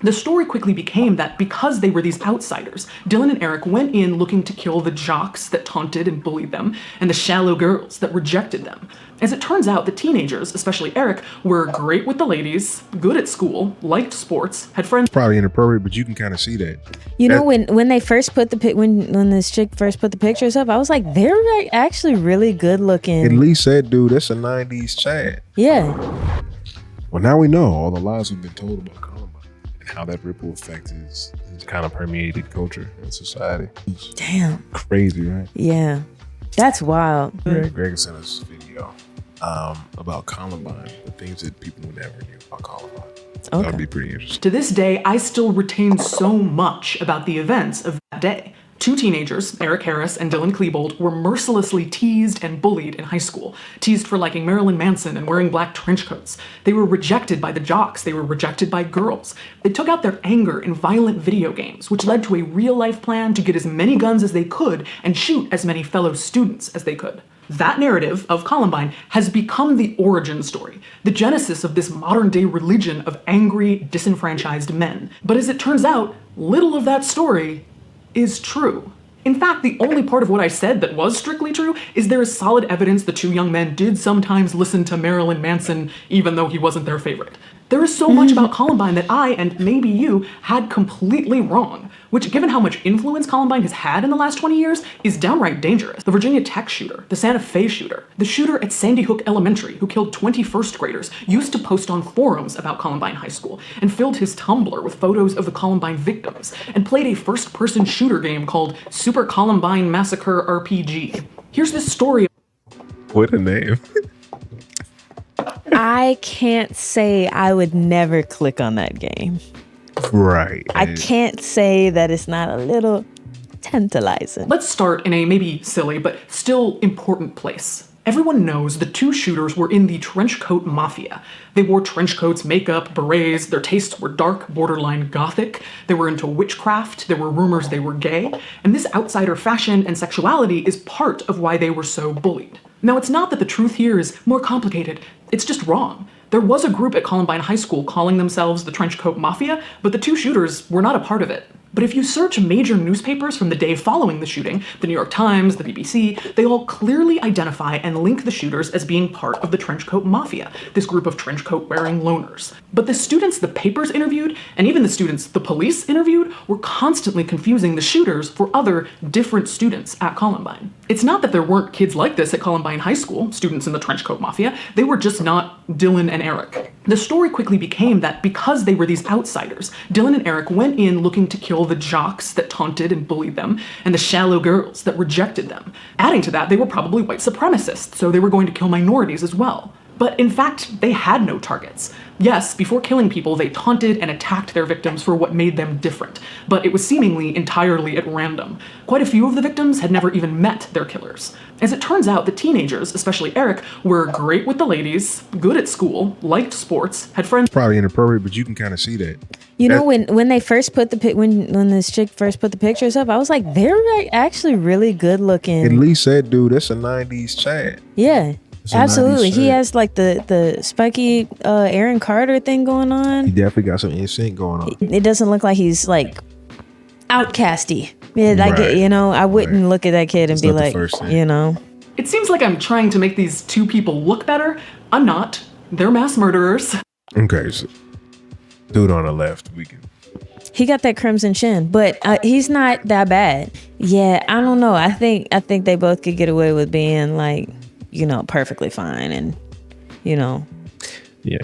The story quickly became that because they were these outsiders, Dylan and Eric went in looking to kill the jocks that taunted and bullied them, and the shallow girls that rejected them. As it turns out, the teenagers, especially Eric, were great with the ladies, good at school, liked sports, had friends. Probably inappropriate, but you can kind of see that. You know, when they first put when this chick first put the pictures up, I was like, they're actually really good looking. At least said, dude, that's a 90s Chad. Yeah. Well, now we know all the lies we've been told about Columbine and how that ripple effect is kind of permeated culture and society. It's damn. Crazy, right? Yeah. That's wild. Greg sent us a video about Columbine, the things that people never knew about Columbine. Okay. That would be pretty interesting. To this day, I still retain so much about the events of that day. Two teenagers, Eric Harris and Dylan Klebold, were mercilessly teased and bullied in high school. Teased for liking Marilyn Manson and wearing black trench coats. They were rejected by the jocks. They were rejected by girls. They took out their anger in violent video games, which led to a real-life plan to get as many guns as they could and shoot as many fellow students as they could. That narrative of Columbine has become the origin story, the genesis of this modern-day religion of angry, disenfranchised men. But as it turns out, little of that story is true. In fact, the only part of what I said that was strictly true is there is solid evidence the two young men did sometimes listen to Marilyn Manson, even though he wasn't their favorite. There is so much about Columbine that I, and maybe you, had completely wrong, which, given how much influence Columbine has had in the last 20 years, is downright dangerous. The Virginia Tech shooter, the Santa Fe shooter, the shooter at Sandy Hook Elementary who killed 20 first graders used to post on forums about Columbine High School and filled his Tumblr with photos of the Columbine victims and played a first-person shooter game called Super Columbine Massacre RPG. Here's this story. What a name. I can't say I would never click on that game. Right. I can't say that it's not a little tantalizing. Let's start in a maybe silly but still important place. Everyone knows the two shooters were in the trench coat mafia. They wore trench coats, makeup, berets, their tastes were dark, borderline gothic, they were into witchcraft, there were rumors they were gay, and this outsider fashion and sexuality is part of why they were so bullied. Now, it's not that the truth here is more complicated, it's just wrong. There was a group at Columbine High School calling themselves the Trenchcoat Mafia, but the two shooters were not a part of it. But if you search major newspapers from the day following the shooting, the New York Times, the BBC, they all clearly identify and link the shooters as being part of the Trenchcoat Mafia, this group of trenchcoat-wearing loners. But the students the papers interviewed, and even the students the police interviewed, were constantly confusing the shooters for other, different students at Columbine. It's not that there weren't kids like this at Columbine High School, students in the Trenchcoat Mafia, they were just not Dylan and Eric. The story quickly became that because they were these outsiders, Dylan and Eric went in looking to kill the jocks that taunted and bullied them, and the shallow girls that rejected them. Adding to that, they were probably white supremacists, so they were going to kill minorities as well. But in fact, they had no targets. Yes, before killing people, they taunted and attacked their victims for what made them different, but it was seemingly entirely at random. Quite a few of the victims had never even met their killers. As it turns out, the teenagers, especially Eric, were great with the ladies, good at school, liked sports, had friends. Probably inappropriate, but you can kind of see that. You know, when they first put the when this chick first put the pictures up, I was like, they're actually really good looking. At least said, dude, that's a 90s Chad. Yeah. Absolutely. He has like the spiky Aaron Carter thing going on. He definitely got some instinct going on. It doesn't look like he's like outcasty. Yeah, like, right. You know, I wouldn't look at that kid and be like, you know. It seems like I'm trying to make these two people look better. I'm not. They're mass murderers. Okay, so dude on the left, we can. He got that crimson chin, but he's not that bad. Yeah, I don't know. I think they both could get away with being like, you know, perfectly fine, and you know, yeah.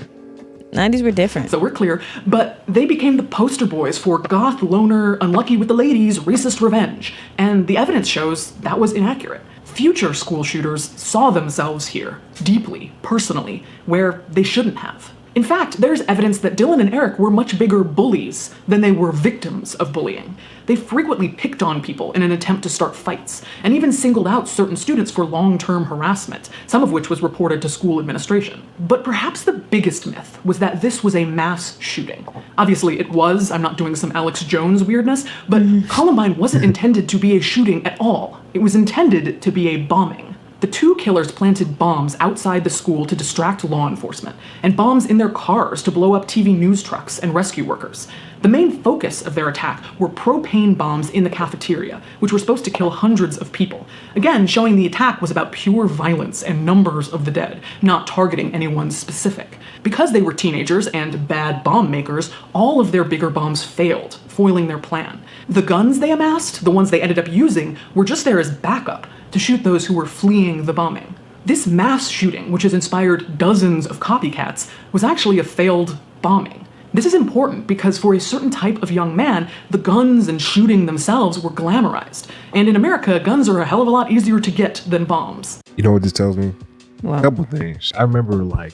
90s were different. So we're clear, but they became the poster boys for goth, loner, unlucky with the ladies, racist revenge. And the evidence shows that was inaccurate. Future school shooters saw themselves here, deeply, personally, where they shouldn't have. In fact, there's evidence that Dylan and Eric were much bigger bullies than they were victims of bullying. They frequently picked on people in an attempt to start fights, and even singled out certain students for long-term harassment, some of which was reported to school administration. But perhaps the biggest myth was that this was a mass shooting. Obviously it was, I'm not doing some Alex Jones weirdness, but Columbine wasn't intended to be a shooting at all. It was intended to be a bombing. The two killers planted bombs outside the school to distract law enforcement, and bombs in their cars to blow up TV news trucks and rescue workers. The main focus of their attack were propane bombs in the cafeteria, which were supposed to kill hundreds of people. Again, showing the attack was about pure violence and numbers of the dead, not targeting anyone specific. Because they were teenagers and bad bomb makers, all of their bigger bombs failed, foiling their plan. The guns they amassed, the ones they ended up using, were just there as backup to shoot those who were fleeing the bombing. This mass shooting, which has inspired dozens of copycats, was actually a failed bombing. This is important because for a certain type of young man, the guns and shooting themselves were glamorized. And in America, guns are a hell of a lot easier to get than bombs. You know what this tells me? Wow. A couple things. I remember like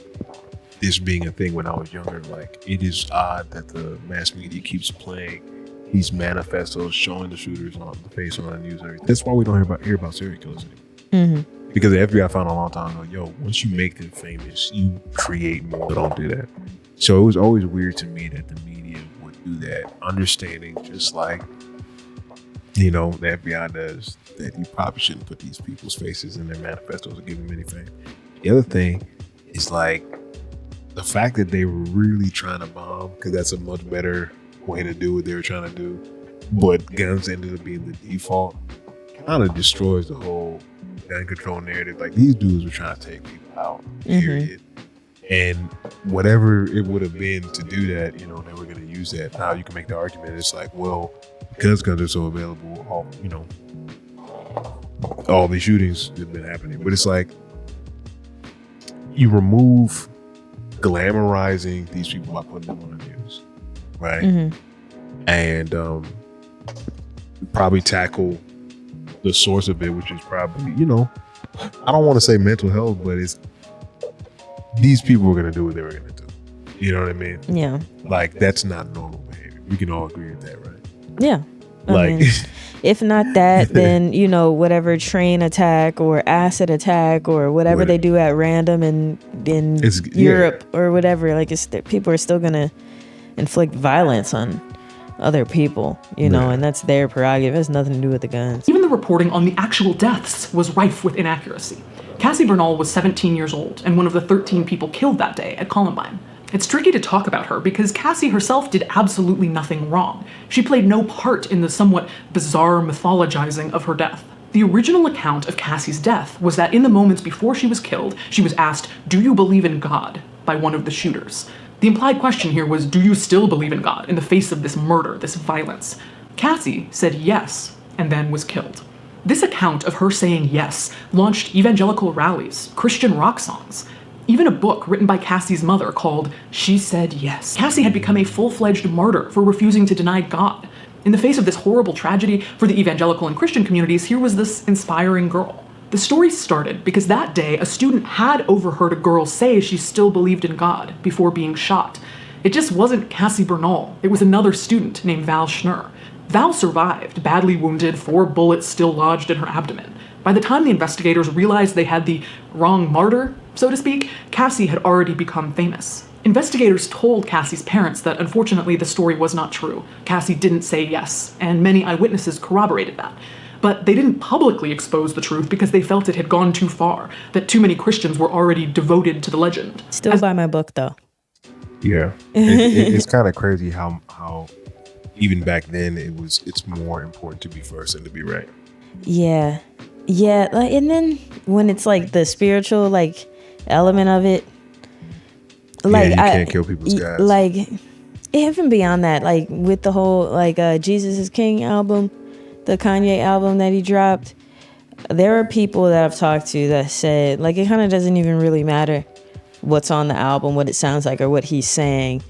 this being a thing when I was younger. Like, it is odd that the mass media keeps playing these manifestos showing the shooters on the face on the news and everything. That's why we don't hear about serial killers anymore. Mm-hmm. Because the FBI found a long time ago, yo, once you make them famous, you create more. Don't do that. So it was always weird to me that the media would do that, understanding just like, you know, the FBI does, that you probably shouldn't put these people's faces in their manifestos or give them any fame. The other thing is like the fact that they were really trying to bomb, because that's a much better way to do what they were trying to do, but guns ended up being the default, kind of destroys the whole gun control narrative. Like, these dudes were trying to take people out, period. And whatever it would have been to do that, you know, they were going to use that. Now you can make the argument, it's like, well, because guns are so available, all, you know, all these shootings have been happening. But it's like, you remove glamorizing these people by putting them on the news, right? And probably tackle the source of it, which is probably, you know, I don't want to say mental health, but it's, these people were going to do what they were going to do. You know what I mean? Yeah. Like, that's not normal behavior. We can all agree with that, right? Yeah. Like, I mean, if not that, then, you know, whatever train attack or acid attack or whatever they do at random in Europe or whatever, like, people are still going to inflict violence on other people, you know, and that's their prerogative. It has nothing to do with the guns. Even the reporting on the actual deaths was rife with inaccuracy. Cassie Bernal was 17 years old and one of the 13 people killed that day at Columbine. It's tricky to talk about her because Cassie herself did absolutely nothing wrong. She played no part in the somewhat bizarre mythologizing of her death. The original account of Cassie's death was that in the moments before she was killed, she was asked, "Do you believe in God?" by one of the shooters. The implied question here was, do you still believe in God in the face of this murder, this violence? Cassie said yes, and then was killed. This account of her saying yes launched evangelical rallies, Christian rock songs, even a book written by Cassie's mother called She Said Yes. Cassie had become a full-fledged martyr for refusing to deny God. In the face of this horrible tragedy for the evangelical and Christian communities, here was this inspiring girl. The story started because that day a student had overheard a girl say she still believed in God before being shot. It just wasn't Cassie Bernal, it was another student named Val Schnur. Val survived, badly wounded, 4 bullets still lodged in her abdomen. By the time the investigators realized they had the wrong martyr, so to speak, Cassie had already become famous. Investigators told Cassie's parents that unfortunately the story was not true. Cassie didn't say yes, and many eyewitnesses corroborated that. But they didn't publicly expose the truth because they felt it had gone too far, that too many Christians were already devoted to the legend. Still buy my book, though. Yeah. It's kind of crazy how even back then it's more important to be first than to be right. Yeah. Yeah. Like, and then when it's like the spiritual like element of it, like, yeah, you can't kill people's gods. Like, even beyond that, like with the whole like Jesus is King album, the Kanye album that he dropped, there are people that I've talked to that said like it kind of doesn't even really matter what's on the album, what it sounds like, or what he's saying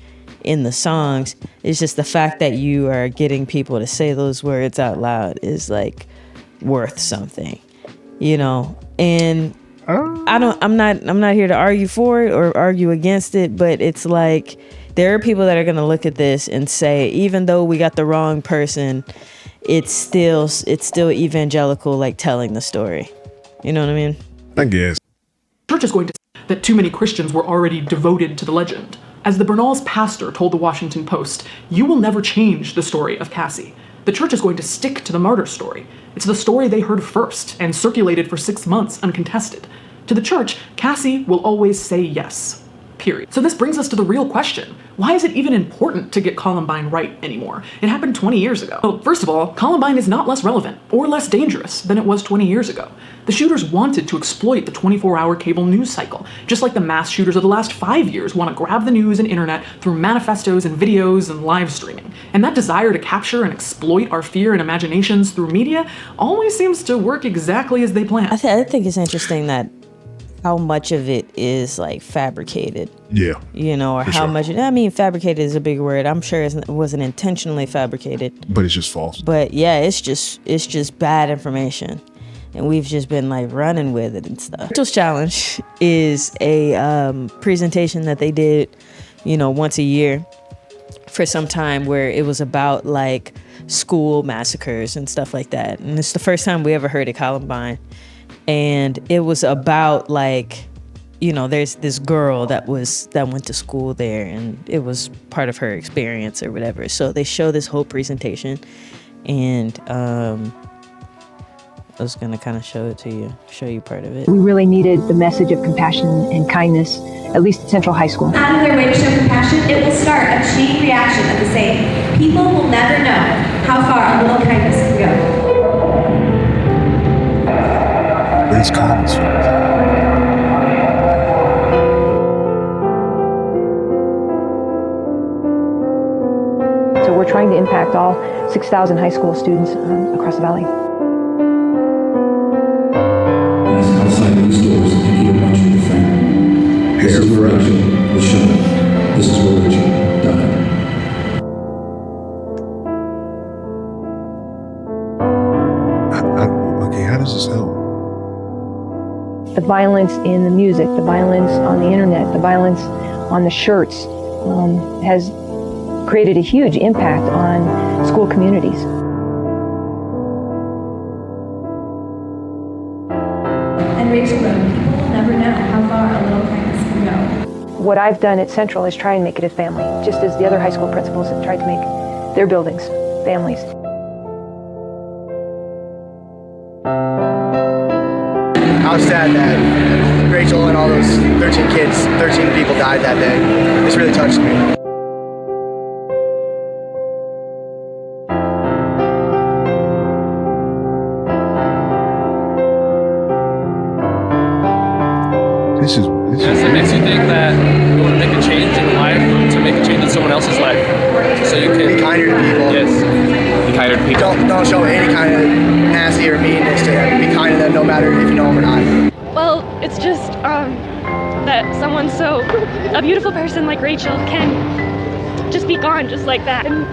in the songs. It's just the fact that you are getting people to say those words out loud is like worth something, you know. And I'm not here to argue for it or argue against it, but it's like there are people that are going to look at this and say, even though we got the wrong person, it's still evangelical, like telling the story. You know what I mean? I guess. Church is going to say that too many Christians were already devoted to the legend. As the Bernal's pastor told the Washington Post, "You will never change the story of Cassie." the church is going to stick to the martyr story. It's the story they heard first and circulated for 6 months uncontested. To the church, Cassie will always say yes. Period. So this brings us to the real question. Why is it even important to get Columbine right anymore? It happened 20 years ago. Well, first of all, Columbine is not less relevant or less dangerous than it was 20 years ago. The shooters wanted to exploit the 24-hour cable news cycle, just like the mass shooters of the last 5 years want to grab the news and internet through manifestos and videos and live streaming. And that desire to capture and exploit our fear and imaginations through media always seems to work exactly as they planned. I think it's interesting that how much of it is like fabricated. Yeah. You know, or how much, I mean, fabricated is a big word. I'm sure it wasn't intentionally fabricated. But it's just false. But yeah, it's just bad information. And we've just been like running with it and stuff. Rachel's Challenge is a presentation that they did, you know, once a year for some time, where it was about like school massacres and stuff like that. And it's the first time we ever heard of Columbine. And it was about like, you know, there's this girl that went to school there, and it was part of her experience or whatever. So they show this whole presentation, and I was gonna kind of show you part of it. We really needed the message of compassion and kindness, at least at Central High School. Out of their way to show compassion, it will start a chain reaction of the same. People will never know how far a little kindness can go. It's kindness. So we're trying to impact all 6,000 high school students across the valley. Outside these doors, and hear about your friend. This is where Rachel was shot. This is where Rachel died. Okay, how does this help? The violence in the music, the violence on the internet, the violence on the shirts has created a huge impact on school communities. And Rachel wrote, people will never know how far a little kindness can go. What I've done at Central is try and make it a family, just as the other high school principals have tried to make their buildings families. I was sad that Rachel and all those 13 people died that day. This really touched me. This it makes you think that you want to make a change in life, to make a change in someone else's life. So you can Be kinder to people. Yes. Be kinder to people. Don't show any kind of nasty or meanness to them. Be kind to them no matter if you know them or not. Well, it's just that someone a beautiful person like Rachel can just be gone just like that. And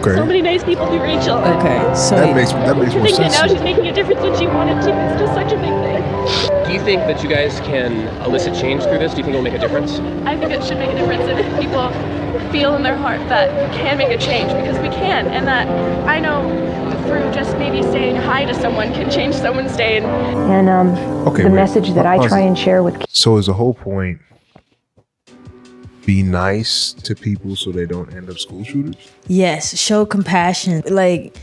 okay. So many nice people through Rachel. Okay, so that makes more I think that sense. now she's making a difference when she wanted to. It's just such a big thing. Do you think that you guys can elicit change through this? Do you think it will make a difference? I think it should make a difference if people feel in their heart that you can make a change, because we can, and that I know through just maybe saying hi to someone can change someone's day. And Okay, the wait. message that I try and share with So is the whole point be nice to people so they don't end up school shooters? yes, show compassion. Like,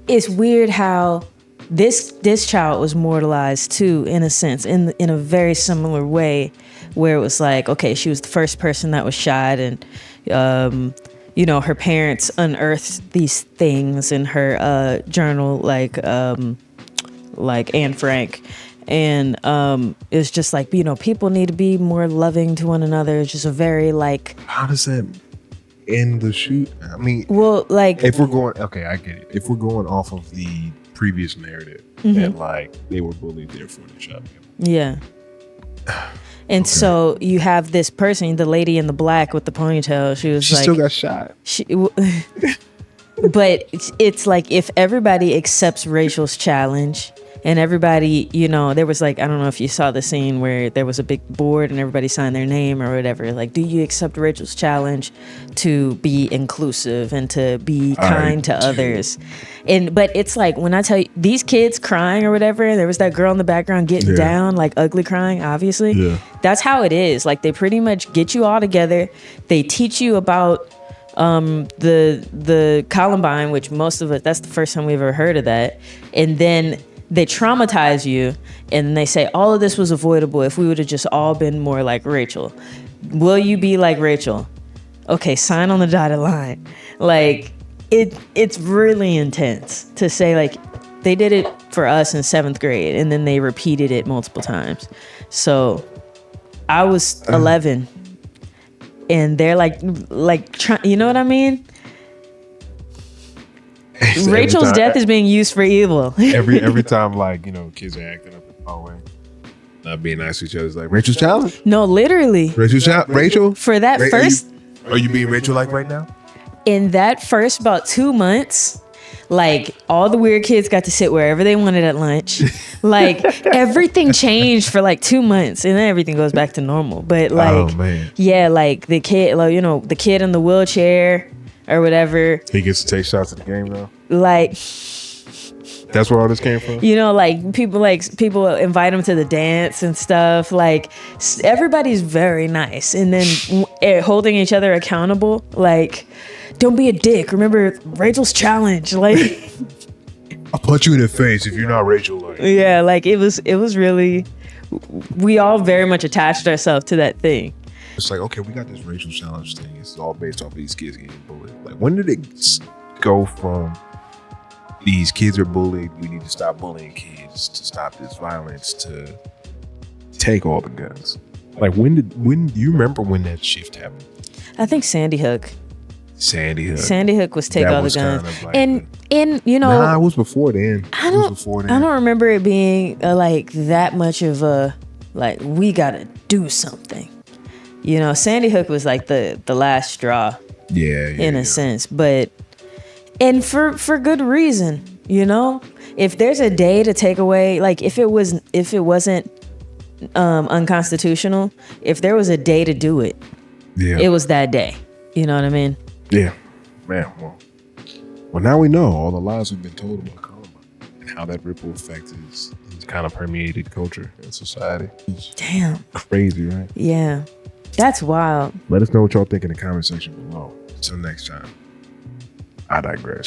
it's weird how this child was mortalized too, in a sense, in a very similar way, where it was like, okay, she was the first person that was shot, and you know, her parents unearthed these things in her journal, like Anne Frank. And it's just like, you know, people need to be more loving to one another. It's just a very like, How does that end the shoot? I mean, well, like, if we're going, okay, I get it. If we're going off of the previous narrative that like they were bullied, therefore they shot him. yeah. And so you have this person, the lady in the black with the ponytail. She was She like, still got shot. but it's like, if everybody accepts Rachel's challenge, and everybody, you know, there was like, I don't know if you saw the scene where there was a big board and everybody signed their name or whatever. Like, do you accept Rachel's challenge to be inclusive and to be kind to others? But it's like, when I tell you, these kids crying or whatever, there was that girl in the background getting down, like ugly crying, obviously. Yeah. That's how it is. Like, they pretty much get you all together. They teach you about the Columbine, which most of it, that's the first time we've ever heard of that. And then they traumatize you and they say all of this was avoidable if we would have just all been more like Rachel. Will you be like Rachel? Okay, sign on the dotted line. Like it's really intense to say, like, they did it for us in 7th grade and then they repeated it multiple times. So I was 11 and they're you know what I mean? So Rachel's death is being used for evil. every time, like, you know, kids are acting up in the hallway, not being nice to each other. It's like, Rachel's challenge. No, literally. Rachel. For that first. Are you being Rachel like right now? In that first about 2 months, like, all the weird kids got to sit wherever they wanted at lunch. Like, everything changed for like 2 months and then everything goes back to normal. But like, oh man, yeah, like the kid, like, you know, the kid in the wheelchair or whatever. He gets to take shots at the game now. Like, that's where all this came from. you know, like people invite him to the dance and stuff. Like, everybody's very nice, and then holding each other accountable. Like, don't be a dick. Remember Rachel's challenge. Like, I'll punch you in the face if you're not Rachel. Like, yeah, like it was really. We all very much attached ourselves to that thing. it's like, okay, we got this Rachel challenge thing. It's all based off these kids getting bullied. Like, when did it go from these kids are bullied, we need to stop bullying kids to stop this violence, to take all the guns? Like, when do you remember when that shift happened? I think Sandy Hook. Sandy Hook was take that all the was guns, kind of like and you know, nah, it was before then. I don't remember it being like that much of a, like, we gotta do something. You know, Sandy Hook was like the last straw. Yeah, in a sense, but and for good reason. You know, if there's a day to take away, like, if it wasn't unconstitutional, if there was a day to do it, it was that day. You know what I mean? Yeah, man. Well, now we know all the lies we've been told about Columbine and how that ripple effect is kind of permeated culture and society. It's damn crazy, right? Yeah, that's wild. Let us know what y'all think in the comment section below. Until next time, I digress.